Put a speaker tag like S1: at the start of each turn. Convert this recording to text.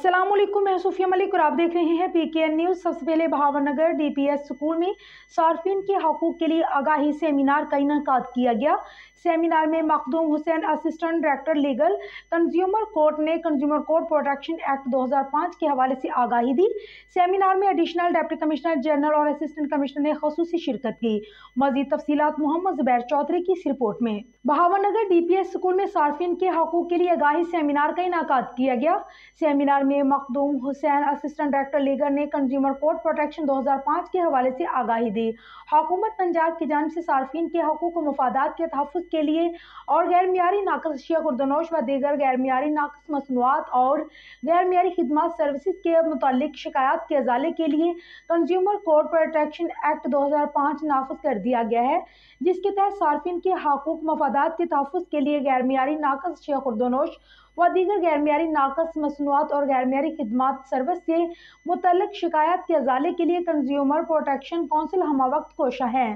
S1: अस्सलामुअलैकुम, मैं सूफिया मलिक और आप देख रहे हैं PKN न्यूज़। सबसे पहले भावनगर DPS स्कूल में सार्फिन के हकूक़ के लिए आगाही सेमिनार का इनेकाद किया गया। सेमिनार में Makhdoom Hussain, assistant director legal, consumer court ने कंज्यूमर कोर्ट प्रोटेक्शन एक्ट 2005 के हवाले से आगाही दी। सेमिनार में एडिशनल डिप्टी कमिश्नर जनरल और असिस्टेंट कमिश्नर ने ख़ुसूसी शिरकत की। मज़ीद तफसीलात मोहम्मद ज़ुबैर चौधरी की इस रिपोर्ट में। भावनगर DPS स्कूल में सार्फिन के हकूक़ के लिए आगाही सेमिनार का इनेकाद किया गया। सेमिनार में Makhdoom Hussain, assistant director legal ने कंज्यूमर कोर्ट प्रोटेक्शन 2005 के हवाले से आगाही दी। हुकूमत पंजाब की जानिब से सार्फिन के हकूक़ व मफादात के तहफ़्फ़ुज़ के लिए और गैर मियारी नाक़िस अशिया खुर्दनोश व दीगर गैर मियारी नाक़िस मसनूआत और गैर मियारी खिदमात सर्विसेज के मुतालिक शिकायत के अज़ाले के लिए कंज्यूमर कोर्ट प्रोटेक्शन एक्ट 2005 नाफिज कर दिया गया है, जिसके तहत सार्फिन के हकूक़ मफादात के तहफ़्फ़ुज़ के लिए गैर मियारी नाक़िस अशिया खुर्दनोश व दीगर गैर मियारी नाक़िस मसनूआत और गैर मियारी खिदमात सर्विस से मुतल्लिक़ शिकायत के अज़ाले के लिए कंज्यूमर प्रोटेक्शन काउंसिल हमावक्त कोशा है।